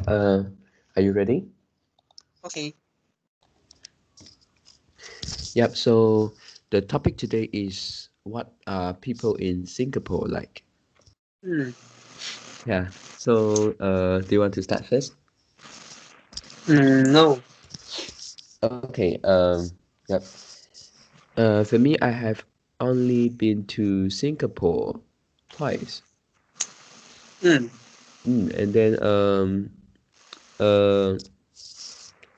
Uh, are you ready? Okay. Yep. So the topic today is what are people in Singapore like? Hmm. Yeah. So do you want to start first? No. Okay. Yep. For me, I have only been to Singapore twice. Hmm. And then uh,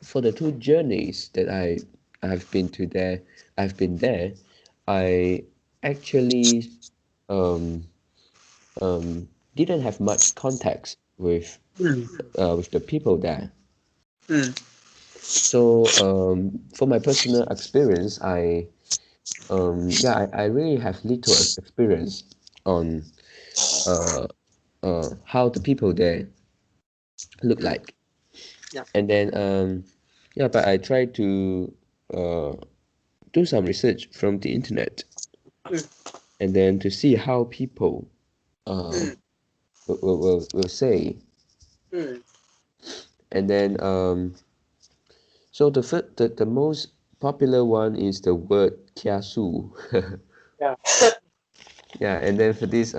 for the two journeys that I have been to there, I've been there. I actually um didn't have much contact Hmm. with the people there. Hmm. So for my personal experience, I really have little experience on uh, how the people there look Hmm. like. Yeah. And then but I try to uh, do some research from the internet, Hmm. and then to see how people uh, Hmm. will say. Hmm. And then so the most popular one is the word kiasu. Yeah. Yeah, and then for this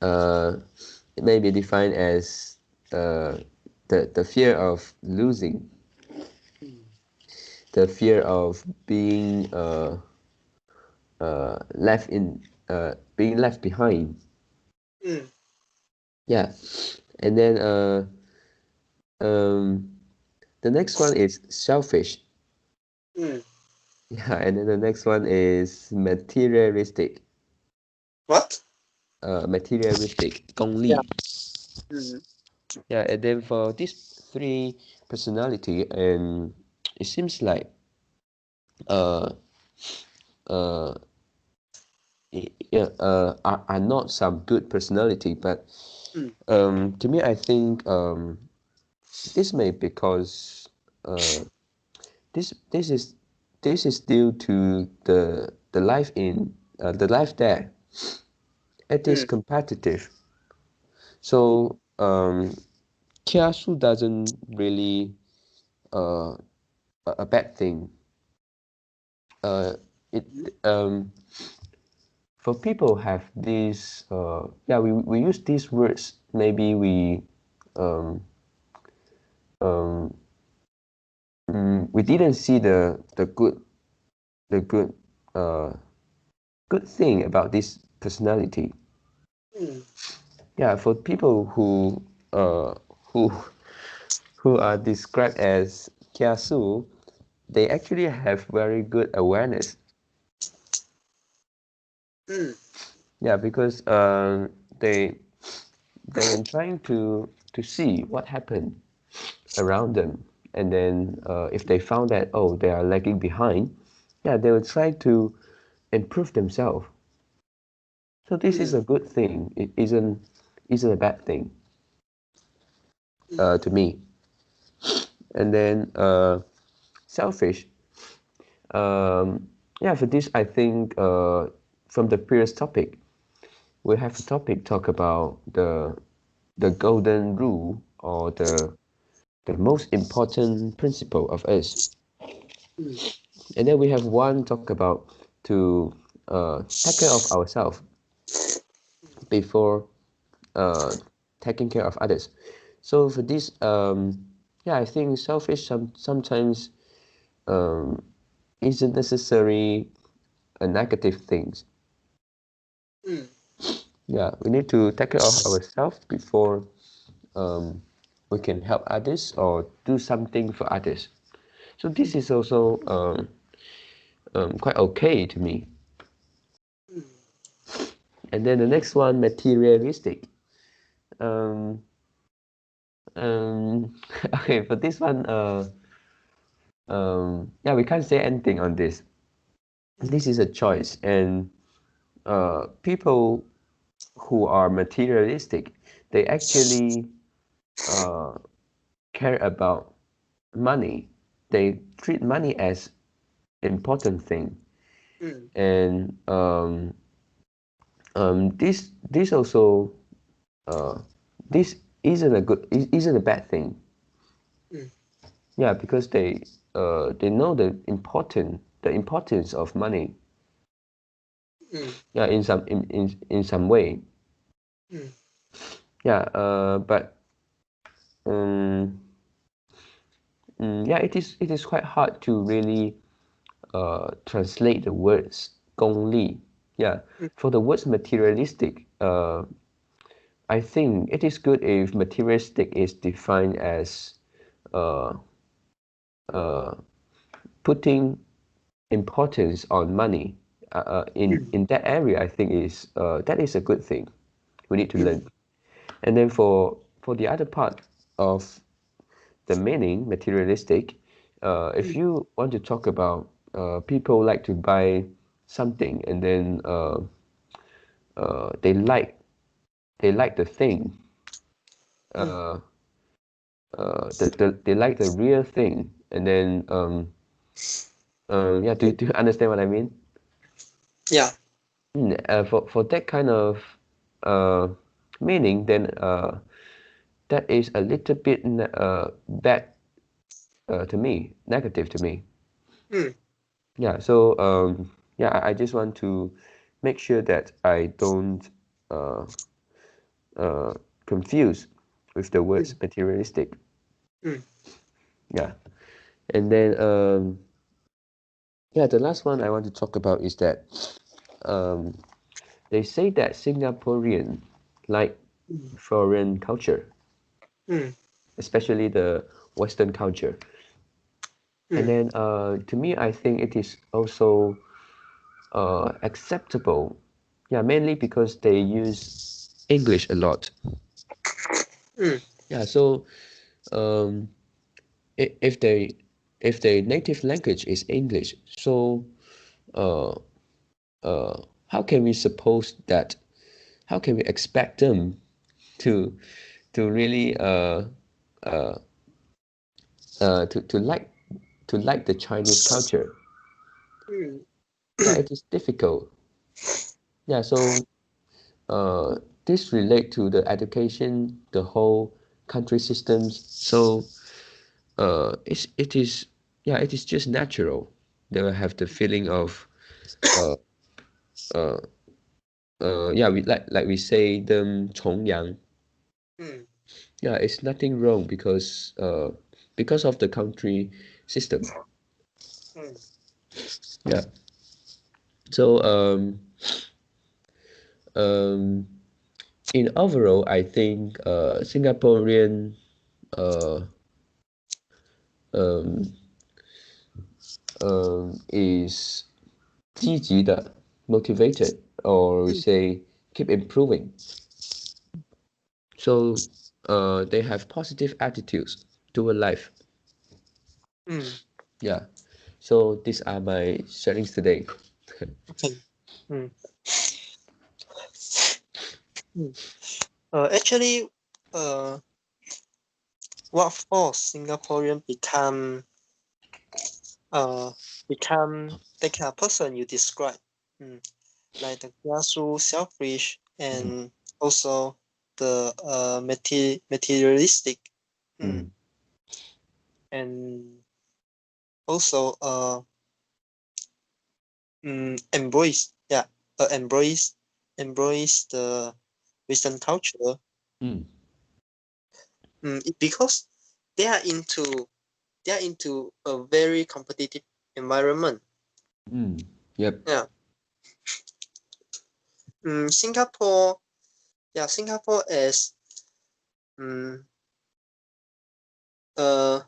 uh it may be defined as uh the fear of losing, Hmm. the fear of being left behind. Hmm. Yeah. And then um the next one is selfish. Hmm. Yeah, and then the next one is materialistic. What? Materialistic, Yeah. 功利. Hmm. Yeah, and then for these three personality, and it seems like uh uh yeah are not some good personality, but Hmm. to me I think this may because uh this is due to the life in the life there. It is Hmm. competitive. So kiasu doesn't really uh a bad thing. It For people have this we use these words, maybe um, um, we didn't see the uh, good thing about this personality. Hmm. Yeah, for people uh, who who are described as kiasu, they actually have very good awareness. Hmm. Yeah, because they they are trying to see what happened around them, and then if they found that, oh, they are lagging behind, yeah, they will try to improve themselves. So this is Hmm. a good thing. It isn't a bad thing to me. And then selfish. Yeah, for this I think from the previous topic we have a topic talk about the golden rule, or the most important principle of us. Hmm. And then we have one talk about to take care of ourselves before uh, taking care of others. So for this, yeah, I think selfish sometimes um, isn't necessarily a negative thing. Hmm. Yeah, we need to take care of ourselves before um, we can help others or do something for others. So this is also quite okay to me. And then the next one, materialistic. Um, okay, for this one, yeah, we can't say anything on this. This is a choice, and people who are materialistic, they actually uh, care about money. They treat money as important thing, Hmm. and this also uh, this isn't a bad thing. Mm. Yeah, because they know the importance of money. Mm. Yeah, in some way. Mm. Yeah, but um, yeah, it is quite hard to really translate the words 功利. Yeah, Mm. for the words materialistic, I think it is good if materialistic is defined as uh, uh, putting importance on money. Mm. In that area, I think that is a good thing. We need to learn. Mm. And then for the other part of the meaning, materialistic, if Mm. you want to talk about people like to buy something and then they like the thing, Mm. uh, they like the real thing, and then yeah, do you understand what I mean? Yeah. For that kind of uh, meaning, then that is a little bit bad to me, negative to me. Mm. Yeah, so yeah, I just want to make sure that I don't uh, uh, confuse with the words Mm. materialistic. Mm. Yeah, and then yeah, the last one I want to talk about is that um, they say that Singaporean like Mm. foreign culture, Mm. especially the Western culture. And Mm. then to me, I think it is also acceptable. Yeah, mainly because they use English a lot. Mm. Yeah, so um, if their native language is English, so uh, how can we suppose that? How can we expect them to really uh, to like the Chinese culture? Mm. Yeah, it is difficult. Yeah, so uh, this relate to the education, the whole country systems. So it is, yeah, it is just natural. They will have the feeling of uh, uh, yeah, we like we say them 崇洋. Mm. Yeah, it's nothing wrong because of the country system. Mm. Yeah. So um, in overall, I think Singaporean uh, um, is 积极的, motivated, or we Mm. say keep improving. So they have positive attitudes toward life. Mm. Yeah. So these are my sharings today. Okay. Mm. Mm. Actually, uh, what for Singaporean uh become the kind of person you describe? Mm. Like the grassroots, selfish, Mm, and also the materialistic. Mm. mm, And also embrace, yeah, embrace the Western culture. mm, Because they are into they are into a very competitive environment. mm. Yep. Yeah. Singapore, yeah, Singapore is um, uh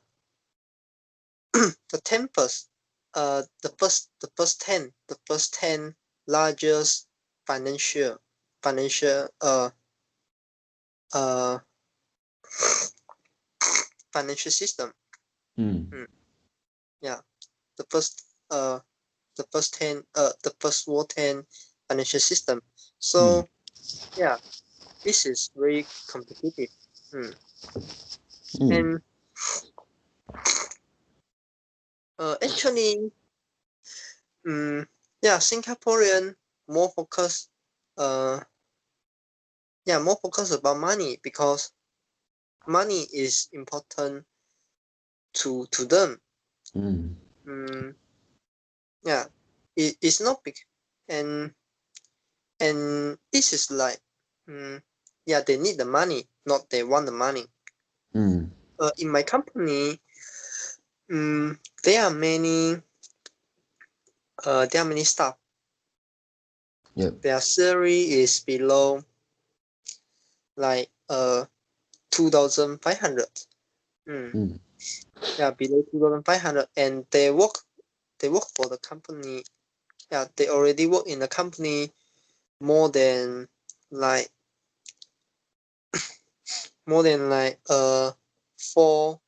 the tempest, the first ten largest financial uh financial system. Mm, Mm, yeah, the first the first world 10 financial system. mm, So yeah, this is very competitive. Mm. mm, And actually, yeah, Singaporean more focus, uh, yeah, more focus about money because money is important to them. Yeah, it's not big, and this is like, yeah, they need the money, not they want the money. In my company, there are many staff. Yep. Their salary is below like 2,500. Yeah, below 2,500, and they work for the company. Yeah, they already work in the company more than like 4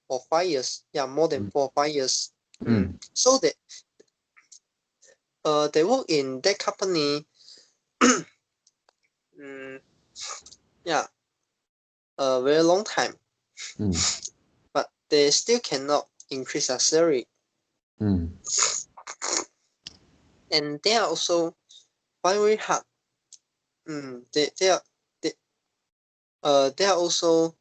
or 5 years. Yeah, more than 4 or 5 years. So they work in that company. Yeah, a very long time, but they still cannot increase their salary. And they are also very hard. They are also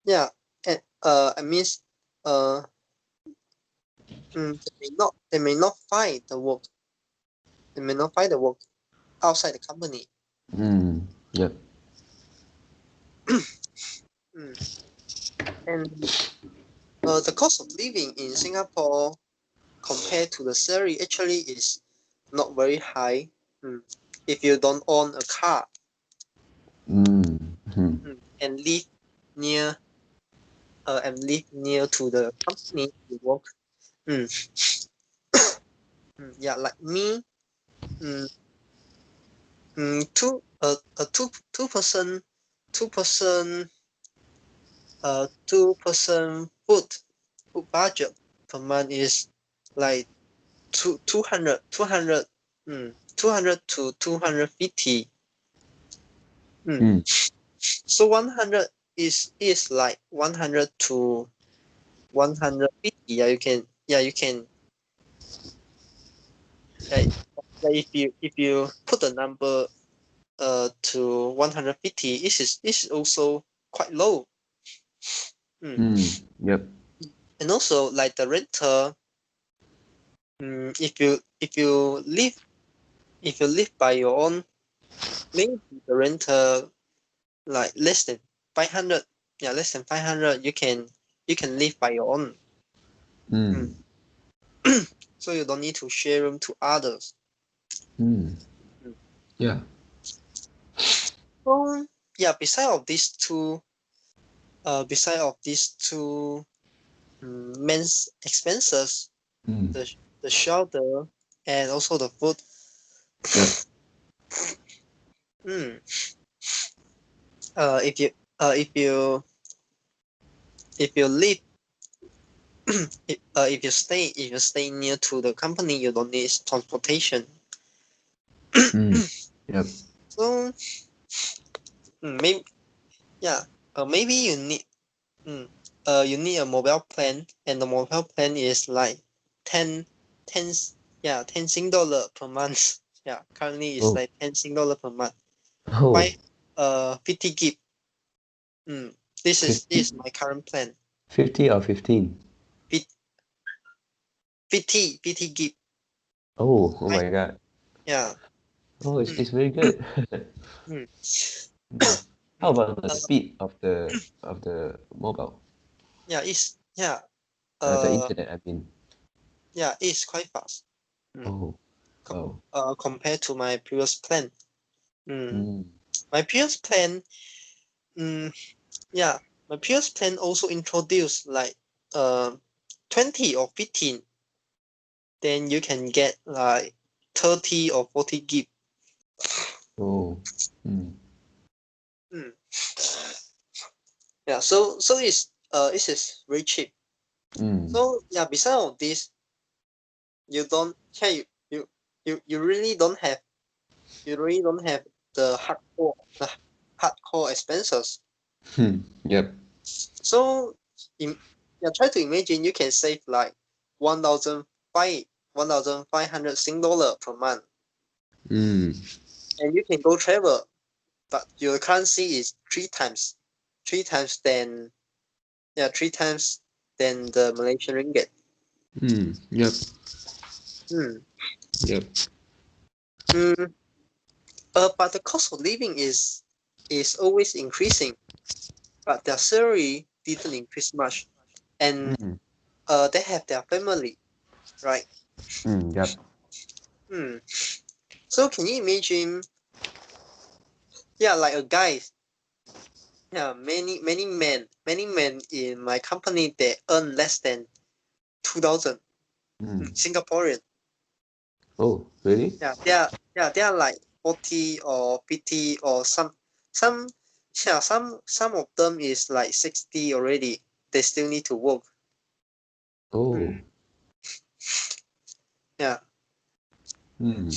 yeah, and I mean they may not find the work. They may not find the work outside the company. Yep. And the cost of living in Singapore compared to the salary actually is not very high. If you don't own a car and live near to the company you work. Yeah, like me, two person food budget per month is like 200 to 250. So 100 is like 100 to 150. Yeah, you can. If you put the number to 150, this is also quite low. Yep. And also like the rental, if you live by your own, maybe the rental like less than 500. Yeah, less than 500, you can live by your own. So you don't need to share room to others. Yeah. So yeah, beside of these two main expenses, the shelter and also the food. Yep. If you live if you stay near to the company, you don't need transportation. Yep. So maybe maybe you need a mobile plan, and the mobile plan is like 10 10 10 dollar per month. Yeah, currently it's like 10 dollar per month. By 50 gig. This is my current plan. 50 or 15? 50 gig. Oh my God. Yeah. Oh, it's very good. How about the speed of the mobile? Yeah, The internet, I mean. it's quite fast. Oh. Compared to my previous plan. My previous plan, my previous plan also introduced like 20 or 15. Then you can get like 30 or 40 gig. Oh. Yeah, so it is very cheap. So yeah, beside of this, you don't you really don't have the hardcore expenses. Yep. So try to imagine you can save like 1,500 Sing dollar per month, and you can go travel but your currency is three times than the Malaysian ringgit. Yep. Hmm. Yep. Mm, but the cost of living is always increasing, but their salary didn't increase much, and they have their family, right? Yep. Hmm. So can you imagine? Yeah, like a guy. Yeah, many men in my company, they earn less than 2,000 Singaporean. Oh, really? They are like 40 or 50 or some some of them is like 60 already. They still need to work. Oh. Mm, yeah. Hmm.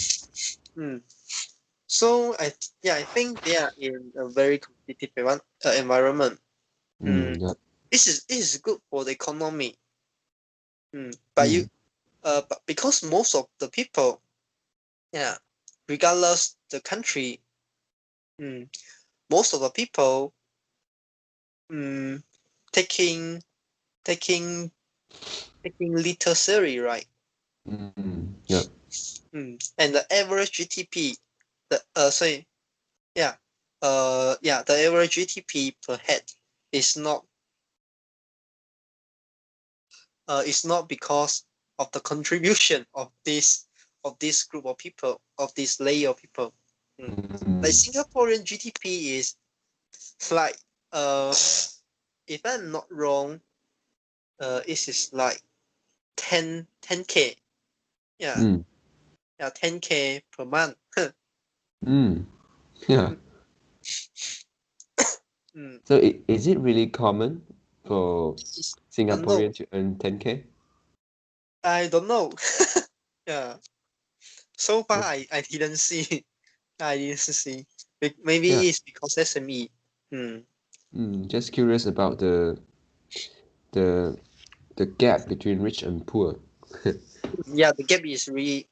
Mm. So I think they are in a very competitive environment. Mm. Yep. This is good for the economy. Hmm. But because most of the people, yeah, regardless the country, mm, most of the people, mm, taking taking little salary, right? Yep. And the average GDP, sorry, yeah, the average GDP per head is not because of the contribution of this group of people, of this layer of people. Like Singaporean GDP is like, if I'm not wrong, it is like 10k. Yeah, Mm. 10k per month. Yeah. Mm, So is it really common for it's, no, Singaporean to earn 10K? I don't know. Yeah, so far Oh, I didn't see. I didn't see. Maybe yeah. it's because SME. Mm. Just curious about the the gap between rich and poor. Yeah, the gap is really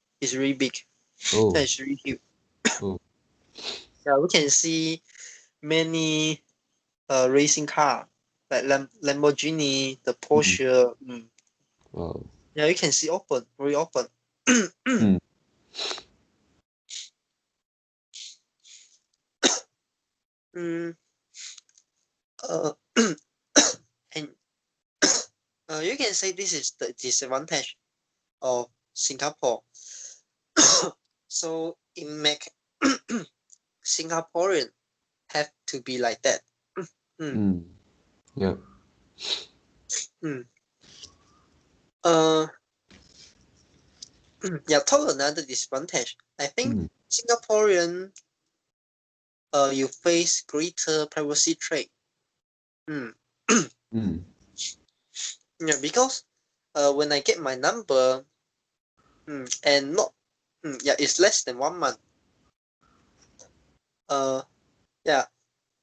big. Oh, It's really huge. oh. Yeah, we can see many racing car like Lamborghini, the Mm. Porsche. Wow. Yeah, you can see open, very open. Mm. mm, uh, and you can say this is the disadvantage of Singapore. So it make Singaporean have to be like that. Mm, Mm. Yeah. mm. Uh, yeah, talk another disadvantage. I think Mm. Singaporean, you face greater privacy threat. Mm. Mm. Yeah, because when I get my number, and not, yeah, it's less than 1 month. Uh, yeah,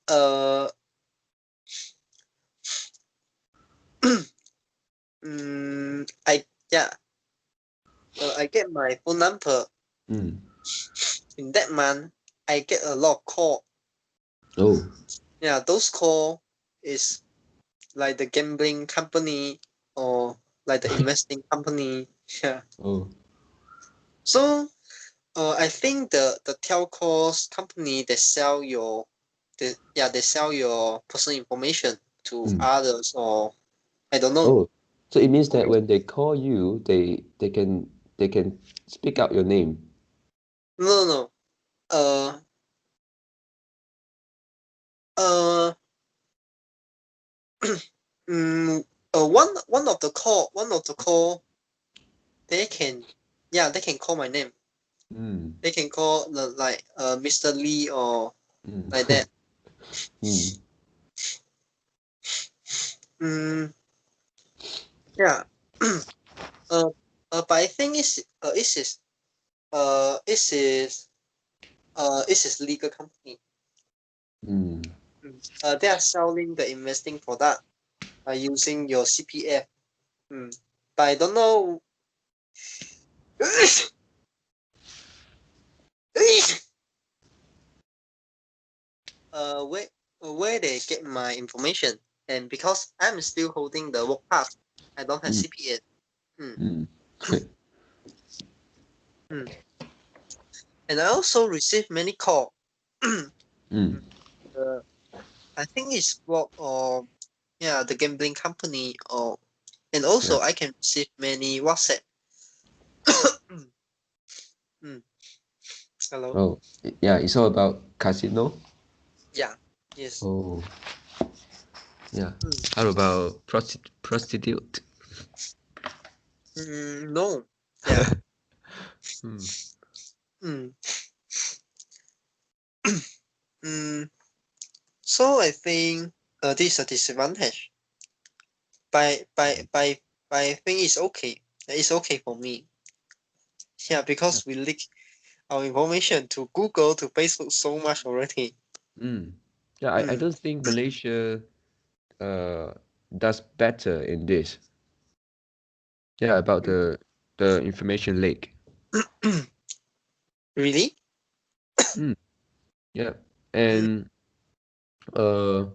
uh, I yeah, I get my phone number Mm. in that month. I get a lot of call. Oh. Yeah, those call is like the gambling company or like the investing company. Yeah. Oh. So I think the telcos company, they sell your personal information to Mm. others, or I don't know. Oh. So it means that when they call you, they can speak out your name. No, no. Uh, uh, one of the call, they can, yeah, they can call my name. Mm. They can call like Mr. Lee or Mm. like that. Mm. Mm, yeah. uh, but I think it is legal company. Mm. They are selling the investing product using your CPF. But I don't know. where they get my information, and because I'm still holding the work pass, I don't have CPA. And I also receive many call. I think it's work or the gambling company and also I can receive many WhatsApp. Hello. Oh, yeah, it's all about casino. Yeah. Yes. Oh, yeah. How about prostitute? No. Yeah. Hmm. mm. So I think this is a disadvantage. By I think it's okay. It's okay for me. Yeah, because we leak our information to Google, to Facebook so much already. Yeah, I don't think Malaysia uh does better in this. Yeah, about the information leak. Really? Yeah, Mm. and uh,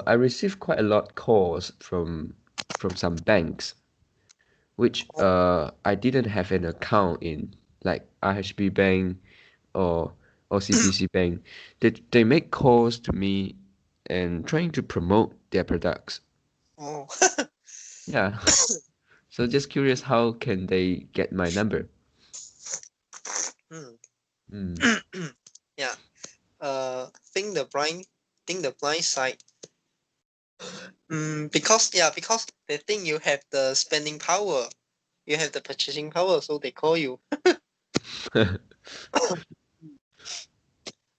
I received quite a lot calls from some banks, which I didn't have an account in, like RHB Bank or OCBC Bank. They make calls to me and trying to promote their products. Oh. Yeah. So just curious, how can they get my number? Mm. Mm. Yeah. Think the blind side. Because they think you have the spending power, you have the purchasing power, so they call you.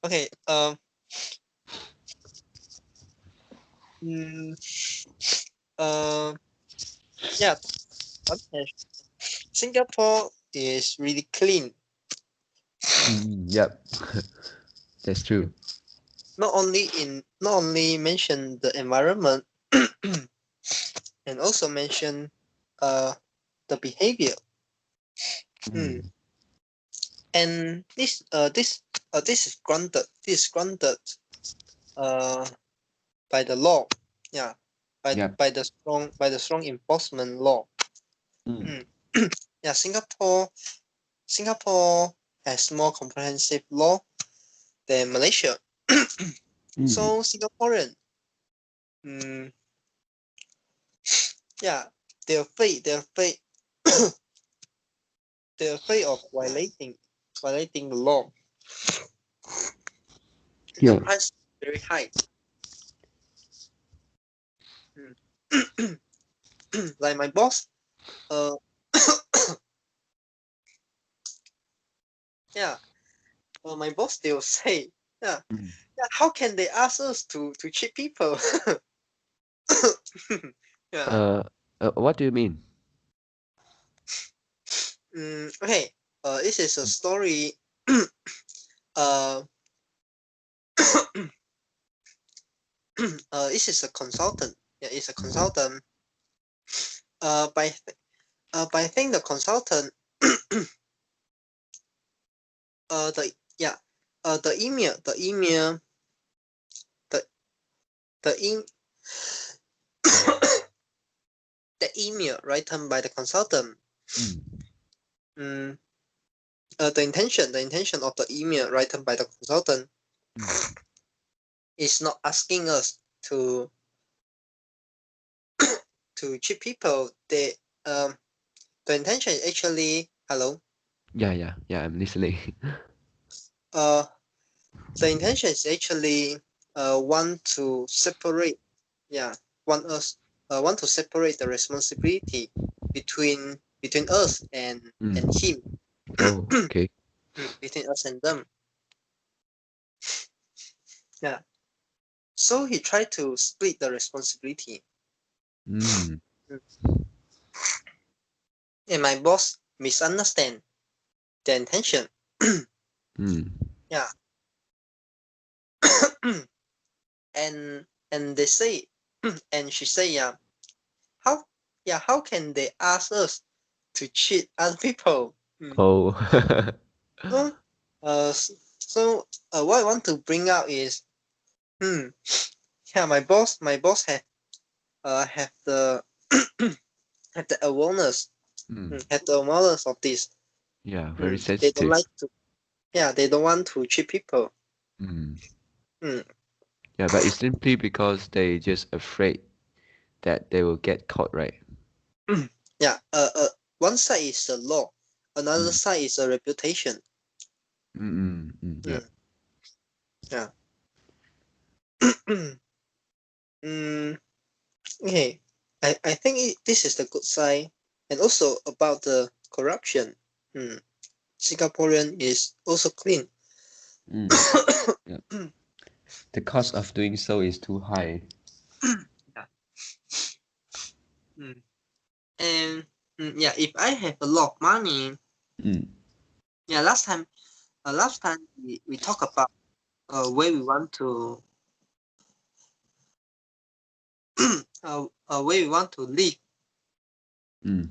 Okay. Mm, uh, yeah. Okay. Singapore is really clean. Yep, that's true. Not only mention the environment, and also mention uh the behavior. Mm. Mm. And this is granted. This is granted uh by the law. Yeah. Yep. By the strong enforcement law. Mm. Mm. Yeah, Singapore has more comprehensive law than Malaysia. Mm. So Singaporean, mm, yeah, they're afraid they're afraid of violating the law. The Yeah. price is very high. Like my boss, uh, yeah, my boss they'll say, yeah, Mm. yeah, how can they ask us to cheat people? Yeah. Uh, what do you mean? Okay. This is a story. uh, this is a consultant. Yeah, it's a consultant. Uh, by by I think the consultant. The yeah. The the e the email written by the consultant. Mm. Mm, the intention of the email written by the consultant Mm. is not asking us to cheat people. The intention is actually hello. Yeah, yeah, yeah. I'm listening. Uh, the intention is actually want to separate. Yeah, want to separate the responsibility between us and Mm. him. Oh, okay. Between us and them. Yeah. So he tried to split the responsibility. Mm. Mm. And my boss misunderstand the intention. Mm. Yeah. and they say and she say how how can they ask us to cheat other people? Oh. So what I want to bring out is Hmm. Yeah, my boss have the have the awareness, Mm. have the awareness of this. Yeah, very They don't sensitive. like to. Yeah, they don't want to cheat people. Mm. Hmm. Yeah, but it's simply because they just afraid that they will get caught, right? Yeah. One side is the law, another Mm. side is a reputation. Mm, mm, mm, Hmm. yep. Yeah. mm, okay. I think this is the good side, and also about the corruption. Hmm. Singaporean is also clean. Mm. Yep. The cost of doing so is too high. Yeah. Mm. And yeah, if I have a lot of money, Mm. yeah, last time we talk about where we want to where we want to live Mm.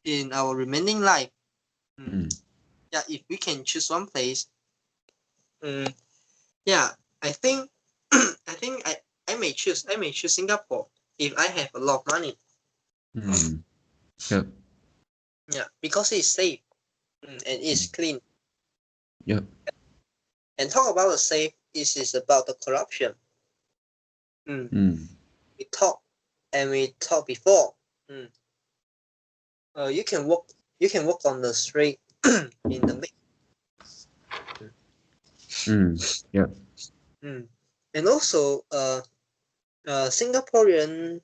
in our remaining life. Mm. Mm. Yeah, if we can choose one place, mm, yeah, I think I may choose Singapore if I have a lot of money. Mm. Yep. Yeah, because it's safe, and it's Mm. clean. Yep. And talk about the safe, this is about the corruption. Mm. Mm. We talk before. Mm. You can walk on the street in the mix. Mm. Yep. Mm. And also Singaporean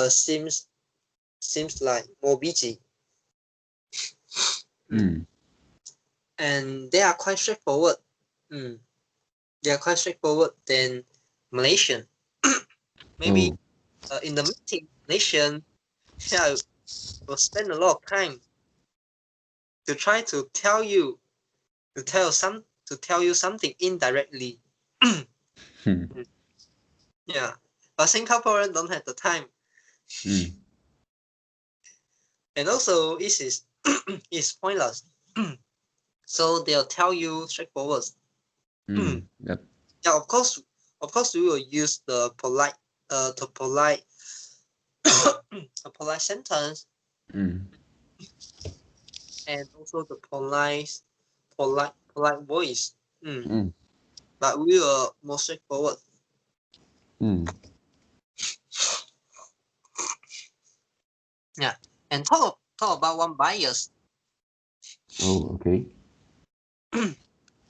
seems like more busy. Mm. Mm. And they are quite straightforward. Mm. They are quite straightforward than Malaysian. Maybe Oh. in the meeting, Malaysian, yeah, will spend a lot of time to try to tell you something indirectly. Hmm. Yeah, but Singaporean don't have the time, Mm. and also it is it's pointless. So they'll tell you straightforward. Mm. Yep. Yeah, of course, we will use the polite a polite sentence, Mm. and also the polite voice. Mm. But we are more straightforward. Mm. Yeah, and talk about one bias. Oh, okay.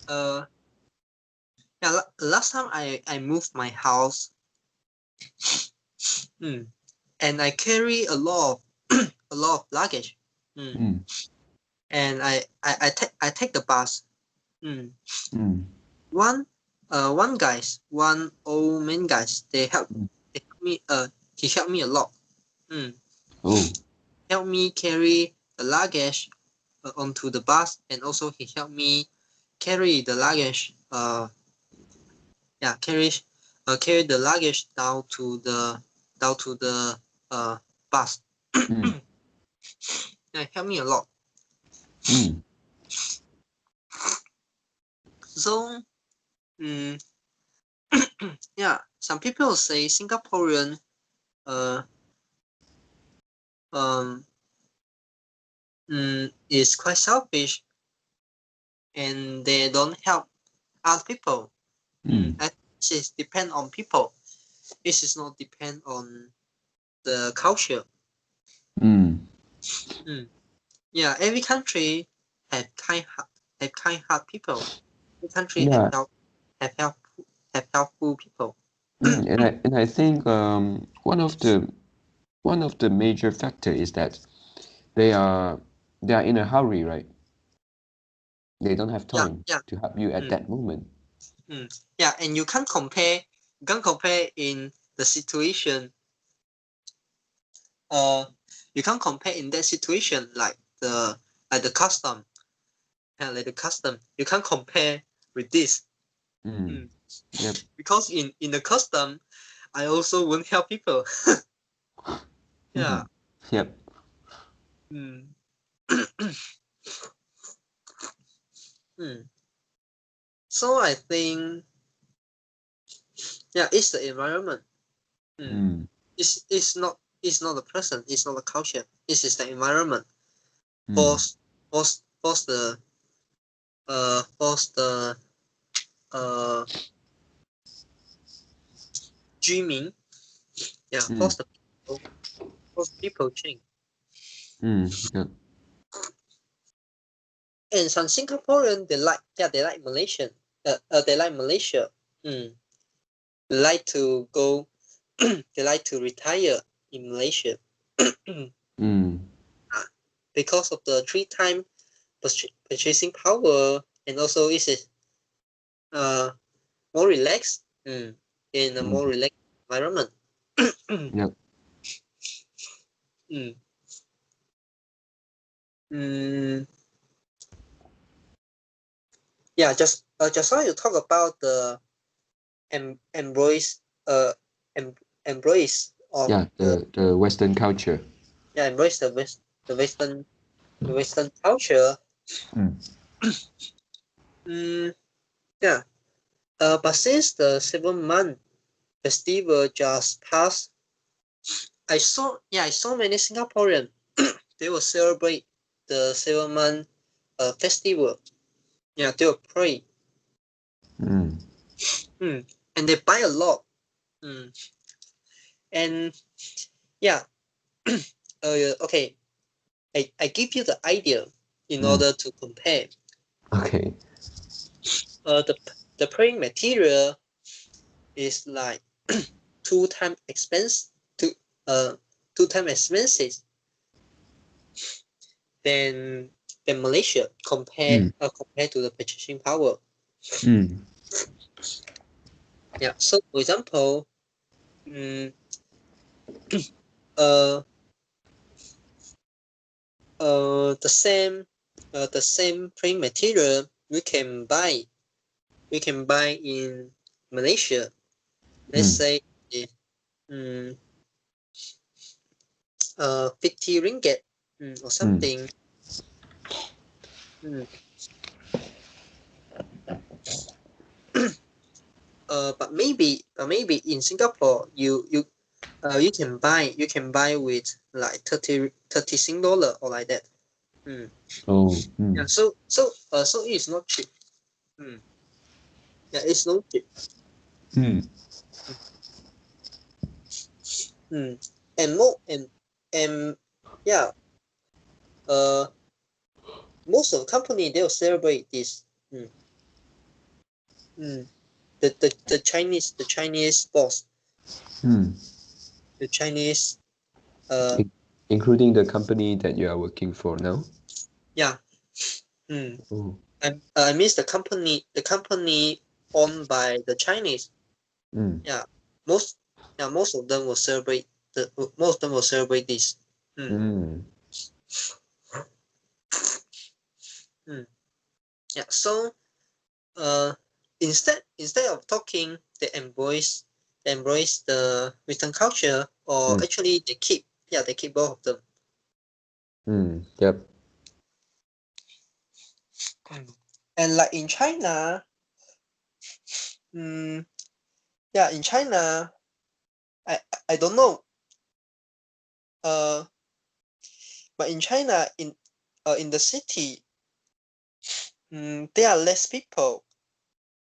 uh, yeah, last time I moved my house, and I carry a lot of a lot of luggage. Mm. And I take the bus. Mm. Mm. One old man guys, Mm. they help me he helped me a lot. Mm. Oh. Helped me carry the luggage onto the bus, and also he helped me carry the luggage yeah carry the luggage down to the uh bus. Mm. Yeah, helped me a lot. Mm. So mm, yeah, some people say Singaporean uh um is quite selfish, and they don't help other people. Mm. I think this is depend on people. This is not depend on the culture. Mm. Mm. Yeah, every country have kind heart people. Every country Yeah. have help have helpful people. And I think one of the major factor is that they are they are in a hurry, right? They don't have Yeah, time yeah, to help you at mm, that moment. yeah, and you can't compare in the situation. Uh, you can't compare in that situation like the custom. Yeah, like the custom. You can't compare with this. Mm. Mm. Yep. Because in the custom, I also won't help people. Yeah. Yep. Mm. Mm. So I think Yeah, it's the environment. Mm. It's not the person, it's not the culture. It is the environment. Mm. Force the uh 居民 yeah Mm. force people change. Yeah. And some Singaporean they like Malaysian. They like Malaysia. They like to go. They like to retire in Malaysia Mm. because of the 3 time purchasing power, and also is uh more relaxed. In a more Mm. relaxed environment. Yep. Mm. Mm. Yeah, just now you talk about the embrace em, embrace of Yeah, the the Western culture. embrace the Western culture. Mm. Mm, yeah. But since the 7 month festival just passed, I saw many Singaporean they will celebrate the 7 month festival. Yeah, they will pray. Mm. And they buy a lot. Mm. And yeah, okay. I give you the idea in Mm. order to compare. Okay. The praying material is like two time expense two uh 2 time expenses than Malaysia Mm. compared to the purchasing power. Mm. Yeah. So for example, mm, uh the same print material we can buy in Malaysia. Let's Mm. say mm, 50 ringgit or Mm. something. Mm. But maybe in Singapore you can buy with like 30 Sing dollar or like that. Oh. Yeah. Mm. So it's not cheap. Mm. Yeah, it's not cheap. Mm. Mm. And more and yeah. Uh, most of the company they'll celebrate this. Mm. Mm. The Chinese boss, Mm. the Chinese uh Including the company that you are working for now. yeah. Mm. Oh. I miss the company owned by the Chinese. Mm. Yeah, most most of them will celebrate most of them will celebrate this. Mm. Mm. Mm. Yeah. So instead of talking, they embrace the Western culture, or Mm. actually they keep both of them. Mm. Yep. And like in China, mm, yeah, in China, I don't know. Uh, but in China, in the city, there are less people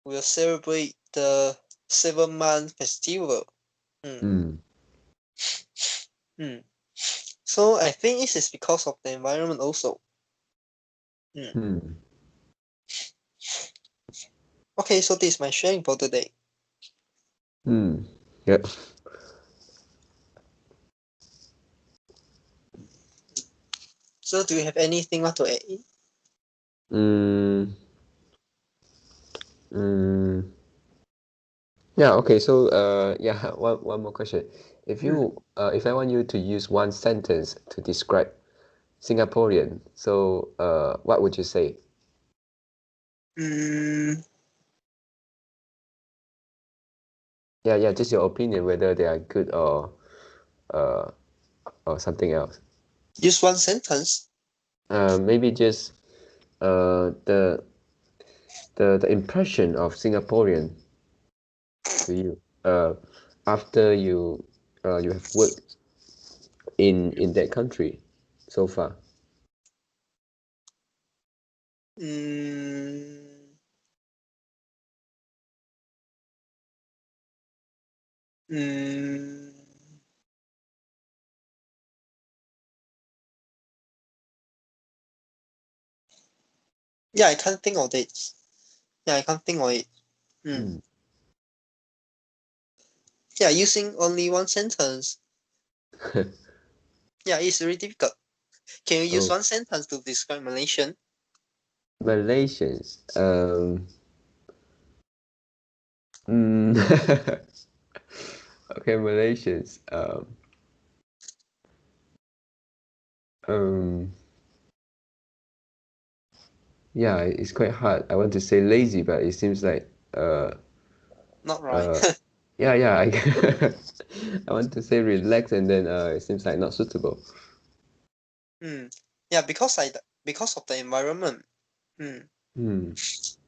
who will celebrate the 7 month festival. Mm, Mm. mm. So I think this is because of the environment also. Mm. Mm. Okay, so this is my sharing for today. Mm. Yep. So do you have anything want to add in? Mm. Mm. Yeah, okay. So, yeah, one more question. Mm. If I want you to use one sentence to describe Singaporean, so, what would you say? Mm, Yeah, yeah, just your opinion, whether they are good uh, or something else. use one sentence. Maybe just the impression of Singaporean to you. uh, after you have worked in that country so far? Mm, mm, yeah, I can't think of it. Yeah, I can't think of it. Mm. Yeah, using only one sentence. Yeah, it's really difficult. Can you use Oh, one sentence to describe Malaysian? Malaysians. Mm, okay, Malaysians. Um, yeah, it's quite hard. I want to say lazy, but it seems like Not right. uh, yeah, yeah. I want to say relax, and then it seems like not suitable. Yeah, because of the environment. Mm. Hmm.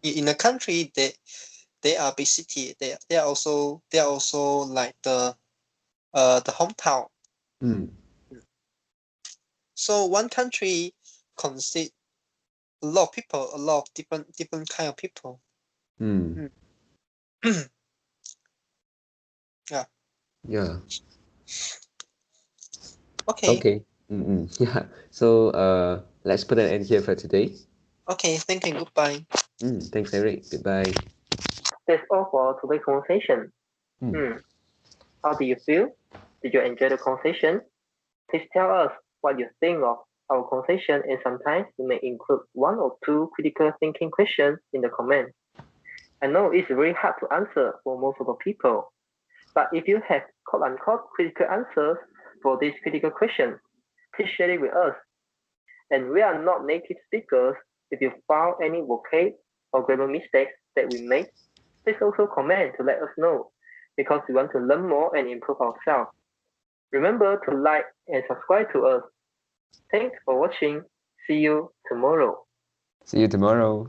In a country, they are big city. They are also like the hometown. Hmm. So one country consists a lot of people, a lot of different kind of people. Hmm. Mm. Yeah. Yeah. Okay. Okay. Mm-mm. Yeah. So let's put an end here for today. Okay. Thank you. Goodbye. Thanks, Eric. Goodbye. That's all for today's conversation. Mm. Hmm. How do you feel? Did you enjoy the conversation? Please tell us what you think of our conversation, and sometimes you may include one or two critical thinking questions in the comments. I know it's very hard to answer for most of the people, but if you have quote unquote critical answers for these critical questions, please share it with us. And we are not native speakers. If you found any vocab or grammar mistakes that we made, please also comment to let us know because we want to learn more and improve ourselves. Remember to like and subscribe to us. Thanks for watching. See you tomorrow. See you tomorrow.